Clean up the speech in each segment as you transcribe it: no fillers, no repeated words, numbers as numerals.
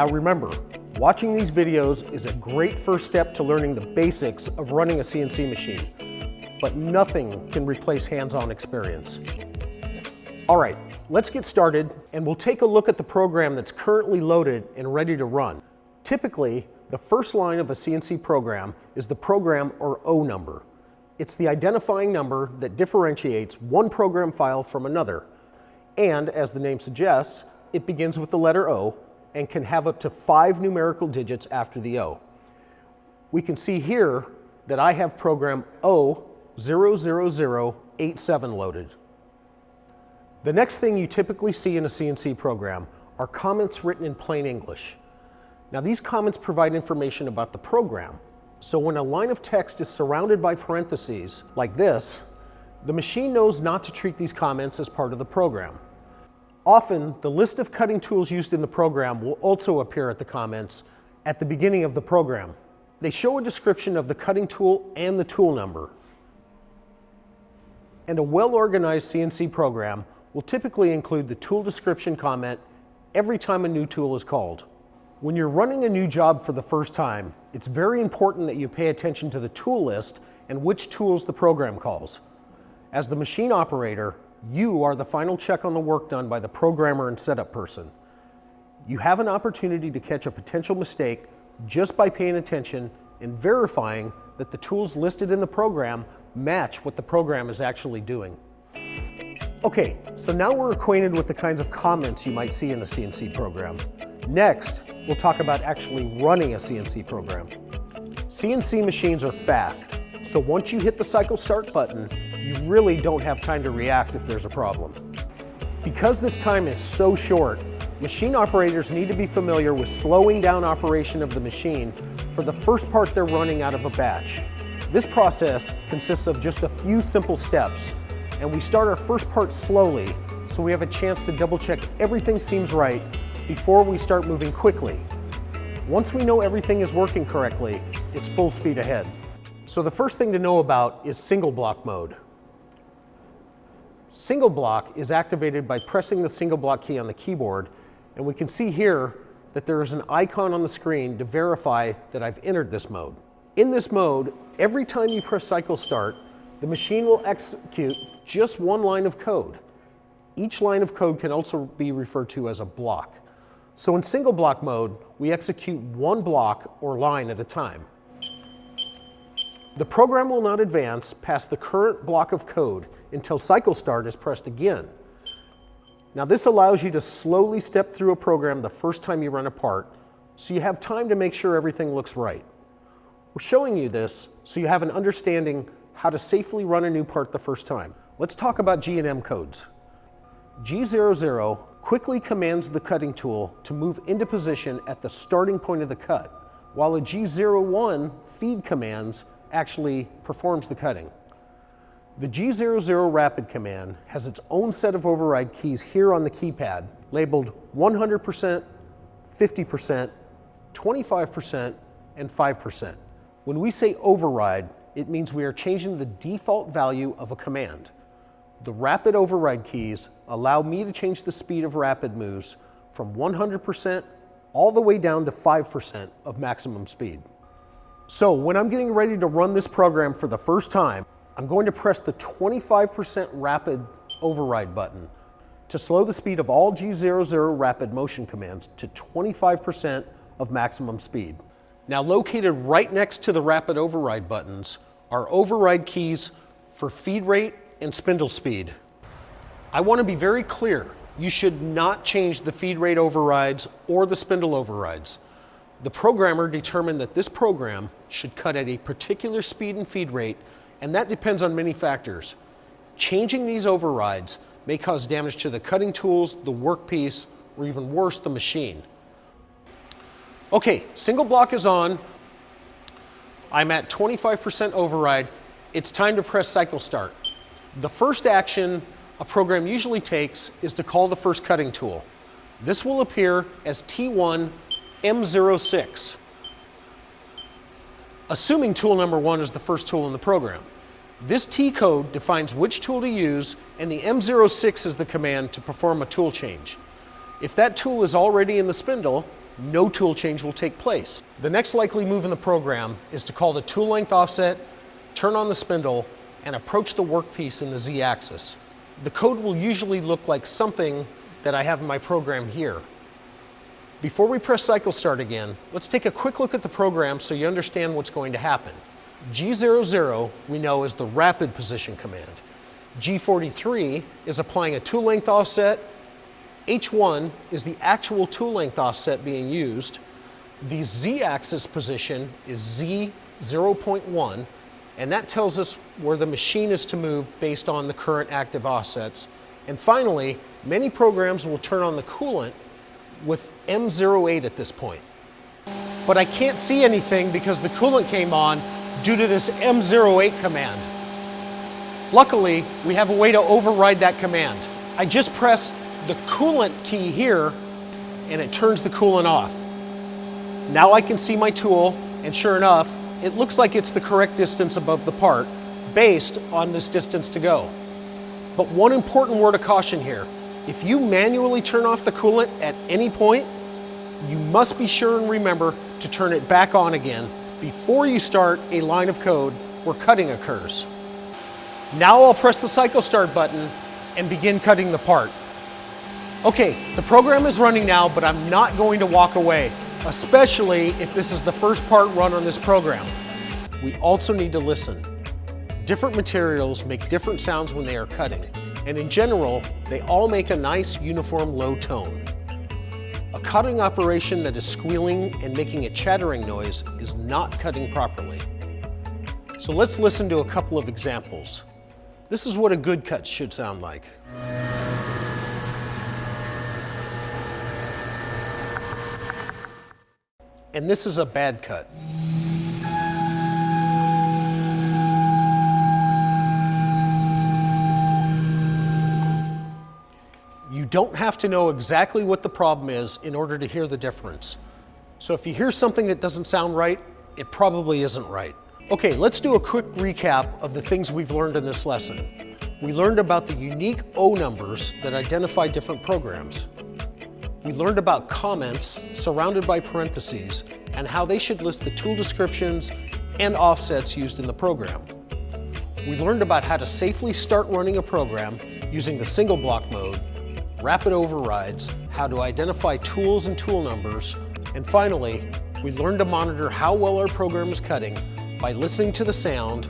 Now remember, watching these videos is a great first step to learning the basics of running a CNC machine, but nothing can replace hands-on experience. All right, let's get started, and we'll take a look at the program that's currently loaded and ready to run. Typically, the first line of a CNC program is the program or O number. It's the identifying number that differentiates one program file from another. And as the name suggests, it begins with the letter O and can have up to 5 numerical digits after the O. We can see here that I have program O00087 loaded. The next thing you typically see in a CNC program are comments written in plain English. Now these comments provide information about the program. So when a line of text is surrounded by parentheses, like this, the machine knows not to treat these comments as part of the program. Often, the list of cutting tools used in the program will also appear at the comments at the beginning of the program. They show a description of the cutting tool and the tool number. And a well-organized CNC program will typically include the tool description comment every time a new tool is called. When you're running a new job for the first time, it's very important that you pay attention to the tool list and which tools the program calls. As the machine operator, you are the final check on the work done by the programmer and setup person. You have an opportunity to catch a potential mistake just by paying attention and verifying that the tools listed in the program match what the program is actually doing. Okay, so now we're acquainted with the kinds of comments you might see in a CNC program. Next, we'll talk about actually running a CNC program. CNC machines are fast, so once you hit the cycle start button, you really don't have time to react if there's a problem. Because this time is so short, machine operators need to be familiar with slowing down operation of the machine for the first part they're running out of a batch. This process consists of just a few simple steps, and we start our first part slowly so we have a chance to double check everything seems right before we start moving quickly. Once we know everything is working correctly, it's full speed ahead. So the first thing to know about is single block mode. Single block is activated by pressing the single block key on the keyboard, and we can see here that there is an icon on the screen to verify that I've entered this mode. In this mode, every time you press cycle start, the machine will execute just one line of code. Each line of code can also be referred to as a block. So in single block mode, we execute one block or line at a time. The program will not advance past the current block of code until cycle start is pressed again. Now this allows you to slowly step through a program the first time you run a part, so you have time to make sure everything looks right. We're showing you this so you have an understanding how to safely run a new part the first time. Let's talk about G&M codes. G00 quickly commands the cutting tool to move into position at the starting point of the cut, while a G01 feed commands actually performs the cutting. The G00 rapid command has its own set of override keys here on the keypad, labeled 100%, 50%, 25%, and 5%. When we say override, it means we are changing the default value of a command. The rapid override keys allow me to change the speed of rapid moves from 100% all the way down to 5% of maximum speed. So when I'm getting ready to run this program for the first time, I'm going to press the 25% rapid override button to slow the speed of all G00 rapid motion commands to 25% of maximum speed. Now located right next to the rapid override buttons are override keys for feed rate and spindle speed. I want to be very clear, you should not change the feed rate overrides or the spindle overrides. The programmer determined that this program should cut at a particular speed and feed rate, and that depends on many factors. Changing these overrides may cause damage to the cutting tools, the workpiece, or even worse, the machine. Okay, single block is on. I'm at 25% override. It's time to press cycle start. The first action a program usually takes is to call the first cutting tool. This will appear as T1 M06, assuming tool number 1 is the first tool in the program. This T code defines which tool to use, and the M06 is the command to perform a tool change. If that tool is already in the spindle, no tool change will take place. The next likely move in the program is to call the tool length offset, turn on the spindle, and approach the workpiece in the Z-axis. The code will usually look like something that I have in my program here. Before we press cycle start again, let's take a quick look at the program so you understand what's going to happen. G00 we know is the rapid position command. G43 is applying a tool length offset. H1 is the actual tool length offset being used. The Z-axis position is Z0.1, and that tells us where the machine is to move based on the current active offsets. And finally, many programs will turn on the coolant with M08 at this point. But I can't see anything because the coolant came on due to this M08 command. Luckily, we have a way to override that command. I just pressed the coolant key here and it turns the coolant off. Now I can see my tool, and sure enough, it looks like it's the correct distance above the part based on this distance to go. But one important word of caution here. If you manually turn off the coolant at any point, you must be sure and remember to turn it back on again before you start a line of code where cutting occurs. Now I'll press the cycle start button and begin cutting the part. Okay, the program is running now, but I'm not going to walk away, especially if this is the first part run on this program. We also need to listen. Different materials make different sounds when they are cutting, and in general, they all make a nice uniform low tone. A cutting operation that is squealing and making a chattering noise is not cutting properly. So let's listen to a couple of examples. This is what a good cut should sound like. And this is a bad cut. You don't have to know exactly what the problem is in order to hear the difference. So if you hear something that doesn't sound right, it probably isn't right. Okay, let's do a quick recap of the things we've learned in this lesson. We learned about the unique O numbers that identify different programs. We learned about comments surrounded by parentheses and how they should list the tool descriptions and offsets used in the program. We learned about how to safely start running a program using the single block mode, rapid overrides, how to identify tools and tool numbers, and finally, we learned to monitor how well our program is cutting by listening to the sound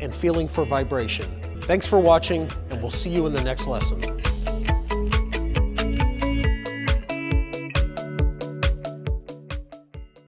and feeling for vibration. Thanks for watching, and we'll see you in the next lesson.